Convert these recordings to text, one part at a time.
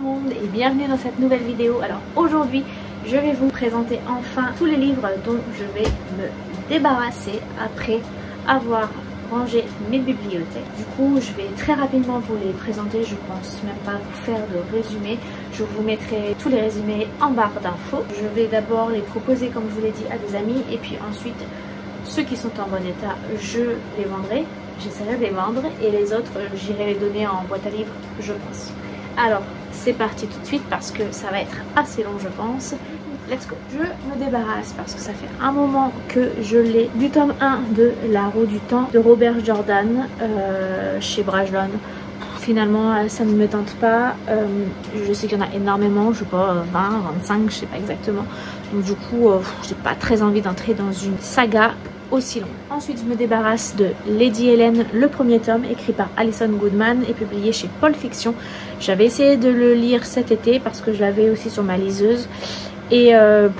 monde et bienvenue dans cette nouvelle vidéo. Alors aujourd'hui je vais vous présenter enfin tous les livres dont je vais me débarrasser après avoir rangé mes bibliothèques. Du coup je vais très rapidement vous les présenter, je pense même pas vous faire de résumé. Je vous mettrai tous les résumés en barre d'infos. Je vais d'abord les proposer comme je vous l'ai dit à des amis et puis ensuite ceux qui sont en bon état je les vendrai. J'essaierai de les vendre et les autres j'irai les donner en boîte à livres je pense. Alors c'est parti tout de suite parce que ça va être assez long je pense. Let's go. Je me débarrasse parce que ça fait un moment que je l'ai du tome 1 de La Roue du Temps de Robert Jordan chez Brajlon. Finalement ça ne me tente pas. Je sais qu'il y en a énormément, je sais pas 20, 25, je sais pas exactement. Donc du coup j'ai pas très envie d'entrer dans une saga aussi long. Ensuite je me débarrasse de Lady Helen, le premier tome écrit par Alison Goodman et publié chez Paul Fiction. J'avais essayé de le lire cet été parce que je l'avais aussi sur ma liseuse et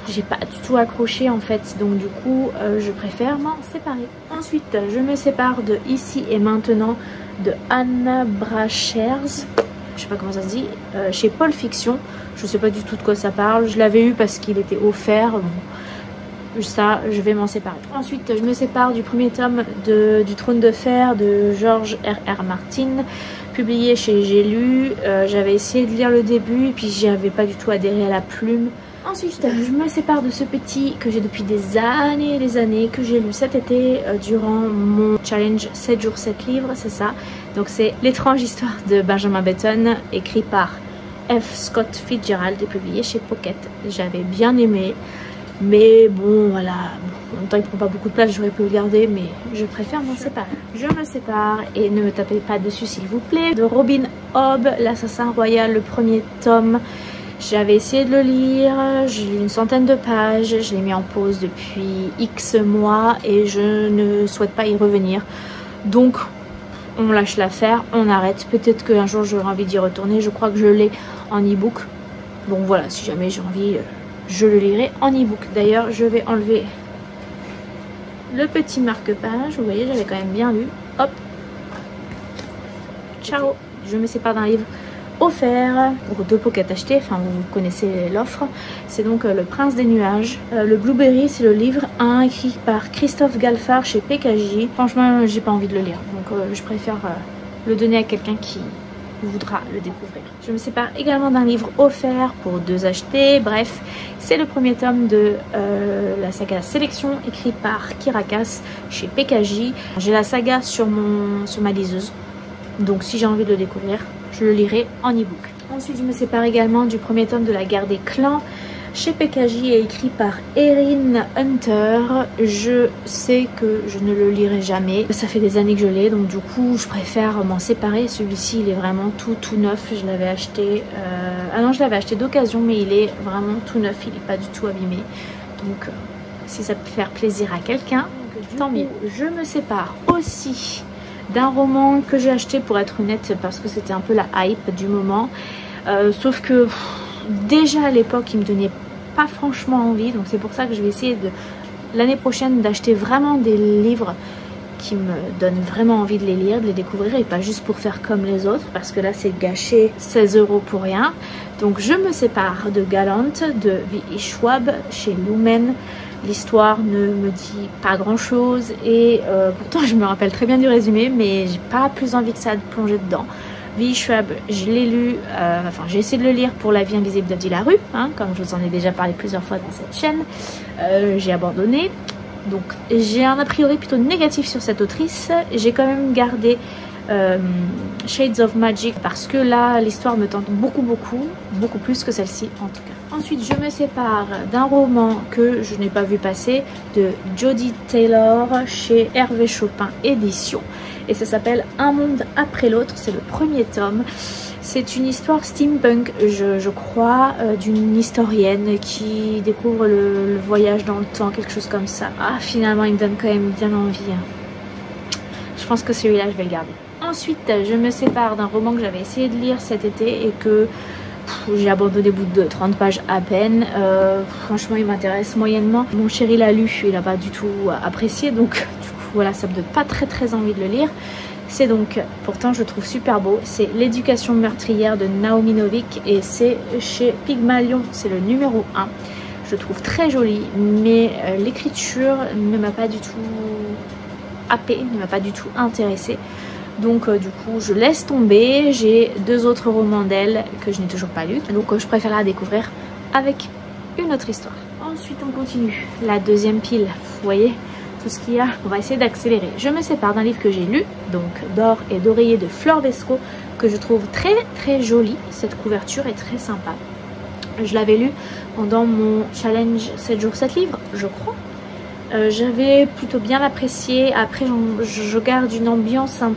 j'ai pas du tout accroché en fait, donc du coup je préfère m'en séparer. Ensuite je me sépare de Ici et Maintenant de Anna Brachers, je sais pas comment ça se dit, chez Paul Fiction. Je sais pas du tout de quoi ça parle, je l'avais eu parce qu'il était offert. Bon, ça je vais m'en séparer. Ensuite je me sépare du premier tome du Trône de Fer de George R.R. Martin publié chez J'ai lu. J'avais essayé de lire le début et puis j'y avais pas du tout adhéré à la plume. Ensuite je me sépare de ce petit que j'ai depuis des années et des années, que j'ai lu cet été durant mon challenge 7 jours 7 livres, c'est ça. Donc c'est L'étrange histoire de Benjamin Betton écrit par F. Scott Fitzgerald et publié chez Pocket. J'avais bien aimé. Mais bon voilà, en même temps il prend pas beaucoup de place, j'aurais pu le garder mais je préfère m'en séparer. Je me sépare et ne me tapez pas dessus s'il vous plaît. De Robin Hobb, l'assassin royal, le premier tome. J'avais essayé de le lire, j'ai lu une centaine de pages, je l'ai mis en pause depuis X mois et je ne souhaite pas y revenir. Donc on lâche l'affaire, on arrête. Peut-être qu'un jour j'aurai envie d'y retourner, je crois que je l'ai en e-book. Donc voilà, si jamais j'ai envie... je le lirai en e-book. D'ailleurs je vais enlever le petit marque-page. Vous voyez j'avais quand même bien lu. Hop. Ciao. Je me sépare d'un livre offert pour 2 pockets achetés. Enfin vous connaissez l'offre. C'est donc Le Prince des Nuages. Le Blueberry c'est le livre 1 écrit par Christophe Galfard chez PKJ. Franchement j'ai pas envie de le lire. Donc je préfère le donner à quelqu'un qui voudra le découvrir. Je me sépare également d'un livre offert pour 2 achetés. Bref, c'est le premier tome de la saga Sélection écrit par Kirakas chez PKJ. J'ai la saga sur ma liseuse, donc si j'ai envie de le découvrir, je le lirai en e-book. Ensuite, je me sépare également du premier tome de la Guerre des Clans chez PKJ et écrit par Erin Hunter. Je sais que je ne le lirai jamais. Ça fait des années que je l'ai, donc du coup je préfère m'en séparer. Celui-ci il est vraiment tout neuf. Je l'avais acheté... Ah non, je l'avais acheté d'occasion, mais il est vraiment tout neuf. Il n'est pas du tout abîmé. Donc si ça peut faire plaisir à quelqu'un, tant mieux. Je me sépare aussi d'un roman que j'ai acheté pour être honnête parce que c'était un peu la hype du moment. Sauf que... déjà à l'époque il me donnait pas franchement envie, donc c'est pour ça que je vais essayer de l'année prochaine d'acheter vraiment des livres qui me donnent vraiment envie de les lire, de les découvrir et pas juste pour faire comme les autres parce que là c'est gâché 16 € pour rien. Donc je me sépare de Galant de V.E. Schwab chez Lumen. L'histoire ne me dit pas grand chose et pourtant je me rappelle très bien du résumé mais j'ai pas plus envie que ça de plonger dedans. V. Schwab, je l'ai lu, enfin j'ai essayé de le lire pour La vie invisible d'Adi Larue, hein, comme je vous en ai déjà parlé plusieurs fois dans cette chaîne. J'ai abandonné, donc j'ai un a priori plutôt négatif sur cette autrice. J'ai quand même gardé Shades of Magic parce que là l'histoire me tente beaucoup plus que celle-ci en tout cas. Ensuite je me sépare d'un roman que je n'ai pas vu passer de Jodie Taylor chez Hervé Chopin Éditions et ça s'appelle Un monde après l'autre. C'est le premier tome. C'est une histoire steampunk je crois, d'une historienne qui découvre le voyage dans le temps, quelque chose comme ça. Ah finalement il me donne quand même bien envie, hein. Je pense que celui-là je vais le garder. Ensuite je me sépare d'un roman que j'avais essayé de lire cet été et que j'ai abandonné au bout de 30 pages à peine. Franchement il m'intéresse moyennement. Mon chéri l'a lu, il n'a pas du tout apprécié, donc du coup voilà, ça me donne pas très envie de le lire. C'est donc, pourtant je le trouve super beau, c'est L'éducation meurtrière de Naomi Novik et c'est chez Pygmalion, c'est le numéro 1. Je le trouve très joli, mais l'écriture ne m'a pas du tout happée, ne m'a pas du tout intéressée. Donc du coup je laisse tomber. J'ai 2 autres romans d'elle que je n'ai toujours pas lus, donc je préfère la découvrir avec une autre histoire. Ensuite on continue, la deuxième pile, vous voyez tout ce qu'il y a. On va essayer d'accélérer. Je me sépare d'un livre que j'ai lu, donc D'or et d'oreiller de Flore Bescot, que je trouve très joli. Cette couverture est très sympa. Je l'avais lu pendant mon challenge 7 jours 7 livres, je crois. J'avais plutôt bien apprécié. Après je garde une ambiance un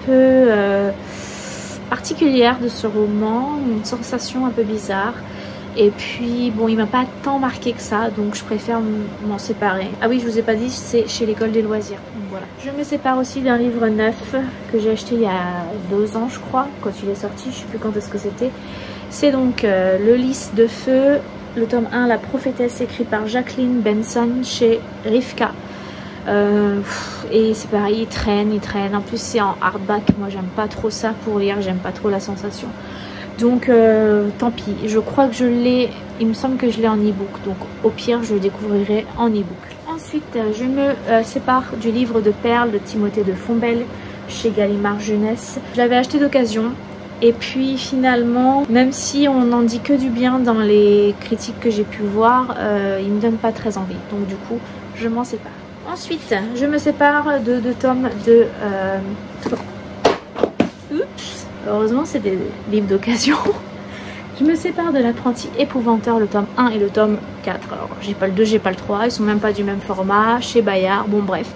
peu particulière de ce roman, une sensation un peu bizarre. Et puis bon, il m'a pas tant marqué que ça, donc je préfère m'en séparer. Ah oui, je vous ai pas dit, c'est chez l'école des loisirs. Donc voilà. Je me sépare aussi d'un livre neuf que j'ai acheté il y a 2 ans je crois, quand il est sorti, je sais plus quand est-ce que c'était. C'est donc Le Lys de feu, le tome 1, La prophétesse, écrit par Jacqueline Benson chez Rivka. Et c'est pareil, il traîne. En plus c'est en hardback, moi j'aime pas trop ça pour lire, j'aime pas trop la sensation. Donc tant pis, je crois que je l'ai, il me semble que je l'ai en e-book, donc au pire je le découvrirai en e-book. Ensuite je me sépare du livre de Perles de Timothée de Fontbelle chez Gallimard Jeunesse. Je l'avais acheté d'occasion et puis finalement, même si on n'en dit que du bien dans les critiques que j'ai pu voir, il me donne pas très envie, donc du coup je m'en sépare. Ensuite je me sépare de 2 tomes de... Heureusement c'est des livres d'occasion. Je me sépare de L'apprenti épouvanteur, le tome 1 et le tome 4. Alors j'ai pas le 2, j'ai pas le 3, ils sont même pas du même format, chez Bayard, bon bref.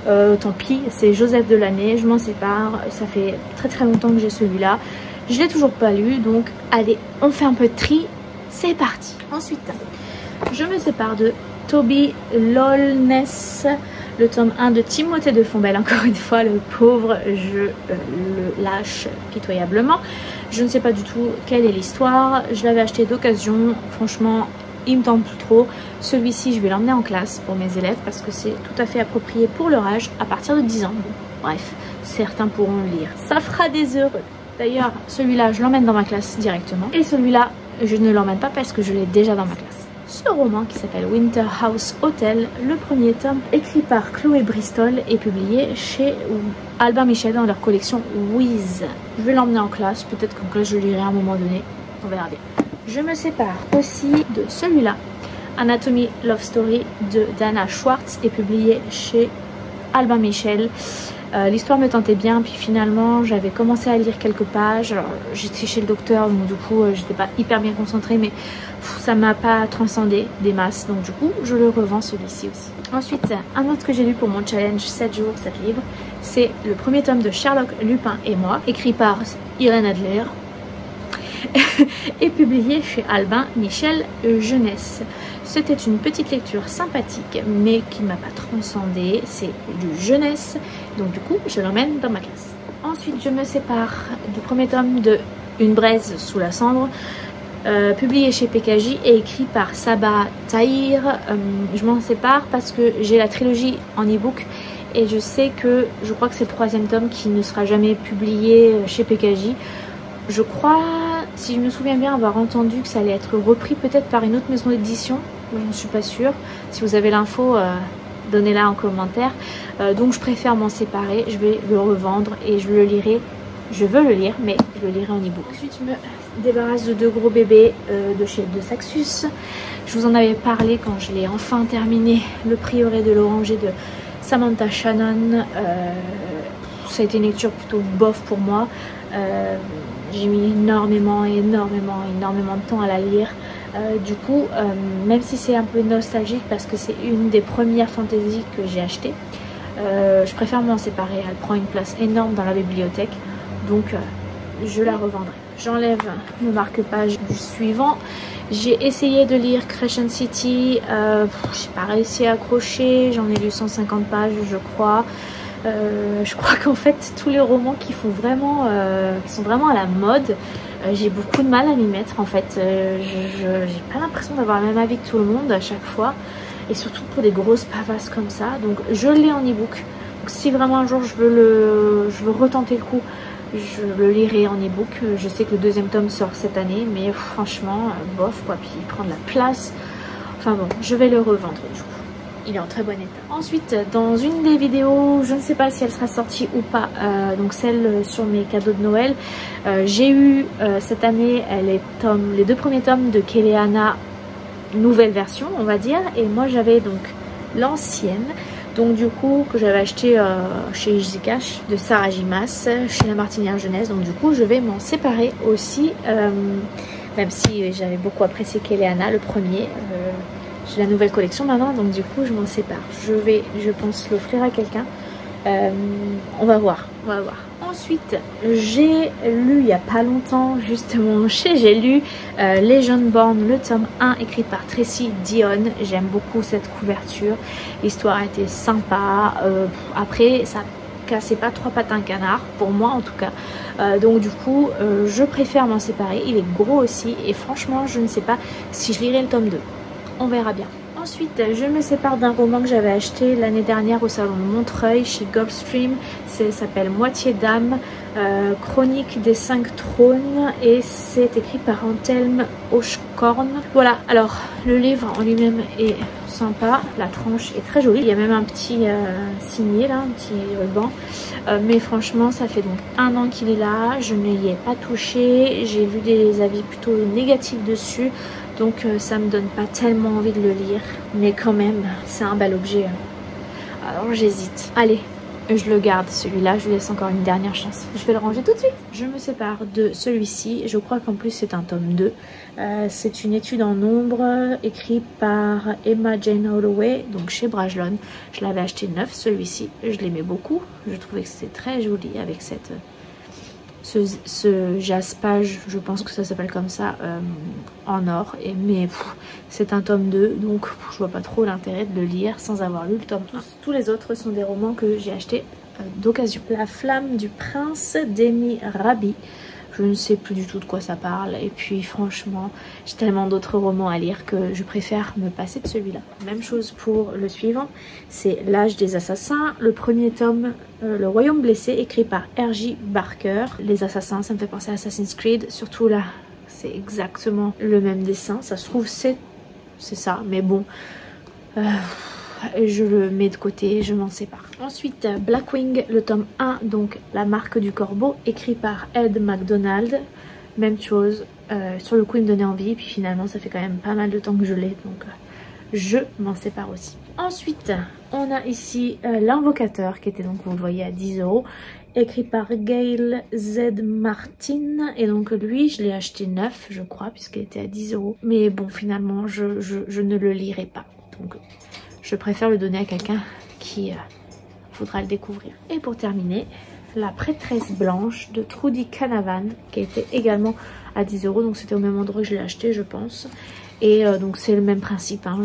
Tant pis, c'est Joseph de l'année, je m'en sépare, ça fait très longtemps que j'ai celui-là. Je l'ai toujours pas lu, donc allez, on fait un peu de tri, c'est parti. Ensuite, je me sépare de Toby Lolness, le tome 1 de Timothée de Fontbelle. Encore une fois, le pauvre, je le lâche pitoyablement. Je ne sais pas du tout quelle est l'histoire. Je l'avais acheté d'occasion. Franchement, il me tente plus trop. Celui-ci, je vais l'emmener en classe pour mes élèves parce que c'est tout à fait approprié pour leur âge à partir de 10 ans. Bon, bref, certains pourront le lire. Ça fera des heureux. D'ailleurs, celui-là, je l'emmène dans ma classe directement. Et celui-là, je ne l'emmène pas parce que je l'ai déjà dans ma classe. Ce roman qui s'appelle Winter House Hotel, le premier tome, écrit par Chloé Bristol, est publié chez Albin Michel dans leur collection Wiz. Je vais l'emmener en classe, peut-être qu'en classe je le lirai à un moment donné, on verra bien. Je me sépare aussi de celui-là, Anatomy Love Story de Dana Schwartz, est publié chez Albin Michel. L'histoire me tentait bien, puis finalement j'avais commencé à lire quelques pages. J'étais chez le docteur, donc du coup j'étais pas hyper bien concentrée, mais ça m'a pas transcendé des masses, donc du coup je le revends celui-ci aussi. Ensuite, un autre que j'ai lu pour mon challenge 7 jours 7 livres, c'est le premier tome de Sherlock Lupin et moi, écrit par Irène Adler et publié chez Albin Michel Jeunesse. C'était une petite lecture sympathique mais qui ne m'a pas transcendée, c'est du jeunesse, donc du coup je l'emmène dans ma classe. Ensuite je me sépare du premier tome de Une braise sous la cendre, publié chez PKJ et écrit par Saba Tahir. Je m'en sépare parce que j'ai la trilogie en e-book et je sais que je crois que c'est le 3e tome qui ne sera jamais publié chez PKJ. Je crois, si je me souviens bien, avoir entendu que ça allait être repris peut-être par une autre maison d'édition, je ne suis pas sûre. Si vous avez l'info, donnez-la en commentaire. Donc je préfère m'en séparer, je vais le revendre et je le lirai. Je veux le lire, mais je le lirai en e-book. Ensuite, je me débarrasse de 2 gros bébés de chez De Saxus. Je vous en avais parlé quand je l'ai enfin terminé, Le Prieuré de l'Oranger de Samantha Shannon. Ça a été une lecture plutôt bof pour moi. J'ai mis énormément de temps à la lire. Du coup, même si c'est un peu nostalgique parce que c'est une des premières fantaisies que j'ai achetées, je préfère m'en séparer. Elle prend une place énorme dans la bibliothèque, donc je la revendrai. J'enlève le marque-page du suivant. J'ai essayé de lire Crescent City, j'ai pas réussi à accrocher, j'en ai lu 150 pages je crois. Je crois qu'en fait tous les romans qui sont vraiment à la mode, j'ai beaucoup de mal à m'y mettre en fait. J'ai pas l'impression d'avoir le même avis que tout le monde à chaque fois, et surtout pour des grosses pavasses comme ça. Donc je l'ai en e-book, si vraiment un jour je veux retenter le coup, je le lirai en e-book. Je sais que le deuxième tome sort cette année, mais franchement, bof quoi, puis il prend de la place. Enfin bon, je vais le revendre du coup. Il est en très bon état. Ensuite, dans une des vidéos, je ne sais pas si elle sera sortie ou pas, donc celle sur mes cadeaux de Noël, j'ai eu cette année les 2 premiers tomes de Kéléana, nouvelle version on va dire, et moi j'avais donc l'ancienne. Donc du coup que j'avais acheté chez Izikash de Sarah Jimas, chez La Martinière Jeunesse. Donc du coup je vais m'en séparer aussi, même si j'avais beaucoup apprécié Kéléana le premier. J'ai la nouvelle collection maintenant, donc du coup je m'en sépare. Je pense l'offrir à quelqu'un. On va voir. Ensuite, j'ai lu il n'y a pas longtemps, justement, j'ai lu Legendborn, le tome 1, écrit par Tracy Deonn. J'aime beaucoup cette couverture. L'histoire était sympa. Après, ça cassait pas 3 pattes à un canard, pour moi en tout cas. Donc du coup, je préfère m'en séparer. Il est gros aussi, et franchement, je ne sais pas si je lirai le tome 2. On verra bien. Ensuite, je me sépare d'un roman que j'avais acheté l'année dernière au salon de Montreuil chez Gulfstream. Ça s'appelle Moitié d'âme, chronique des 5 trônes, et c'est écrit par Antelme Hochkorn. Voilà, alors le livre en lui-même est sympa, la tranche est très jolie. Il y a même un petit signé là, un petit ruban. Mais franchement, ça fait donc 1 an qu'il est là, je ne l'y ai pas touché. J'ai vu des avis plutôt négatifs dessus. Donc ça me donne pas tellement envie de le lire, mais quand même c'est un bel objet. Alors j'hésite. Allez, je le garde celui-là, je lui laisse encore une dernière chance. Je vais le ranger tout de suite. Je me sépare de celui-ci, je crois qu'en plus c'est un tome 2. C'est une étude en nombre écrite par Emma Jane Holloway, donc chez Brajlon. Je l'avais acheté neuf celui-ci, je l'aimais beaucoup. Je trouvais que c'était très joli avec ce jaspage, je pense que ça s'appelle comme ça, en or. Mais c'est un tome 2, donc je vois pas trop l'intérêt de le lire sans avoir lu le tome 1. Tous les autres sont des romans que j'ai achetés d'occasion. La flamme du prince d'Amy Rabi. Je ne sais plus du tout de quoi ça parle, et puis franchement j'ai tellement d'autres romans à lire que je préfère me passer de celui-là. Même chose pour le suivant, c'est L'âge des assassins, le premier tome, Le royaume blessé, écrit par R.J. Barker. Les assassins, ça me fait penser à Assassin's Creed, surtout là c'est exactement le même dessin, ça se trouve c'est ça, mais bon, je le mets de côté, je m'en sépare. Ensuite, Blackwing, le tome 1, donc La marque du corbeau, écrit par Ed McDonald. Même chose, sur le coup il me donnait envie, puis finalement ça fait quand même pas mal de temps que je l'ai, donc je m'en sépare aussi. Ensuite, on a ici L'Invocateur, qui était donc, vous le voyez, à 10 €, écrit par Gail Z. Martin. Et donc lui, je l'ai acheté neuf, je crois, puisqu'il était à 10 €. Mais bon, finalement, je ne le lirai pas. Donc je préfère le donner à quelqu'un qui voudra le découvrir. Et pour terminer, La prêtresse blanche de Trudy Canavan, qui était également à 10 €. Donc c'était au même endroit que je l'ai acheté, je pense. Et donc c'est le même principe, hein.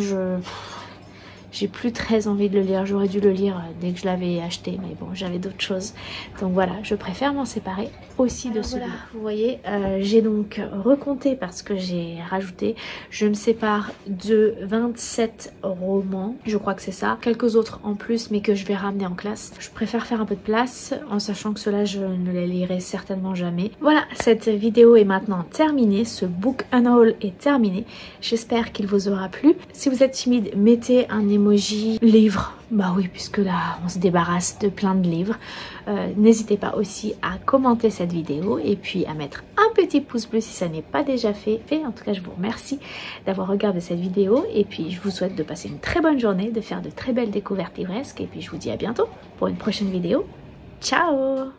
J'ai plus très envie de le lire, j'aurais dû le lire dès que je l'avais acheté, mais bon, j'avais d'autres choses. Donc voilà, je préfère m'en séparer aussi de celui-là. Voilà, vous voyez, j'ai donc recompté parce que j'ai rajouté. Je me sépare de 27 romans, je crois que c'est ça. Quelques autres en plus, mais que je vais ramener en classe. Je préfère faire un peu de place, en sachant que ceux-là, je ne les lirai certainement jamais. Voilà, cette vidéo est maintenant terminée. Ce book unhaul est terminé. J'espère qu'il vous aura plu. Si vous êtes timide, mettez un emoji livre. Bah oui, puisque là, on se débarrasse de plein de livres. N'hésitez pas aussi à commenter cette vidéo et puis à mettre un petit pouce bleu si ça n'est pas déjà fait. En tout cas, je vous remercie d'avoir regardé cette vidéo et puis je vous souhaite de passer une très bonne journée, de faire de très belles découvertes livresques et puis je vous dis à bientôt pour une prochaine vidéo. Ciao!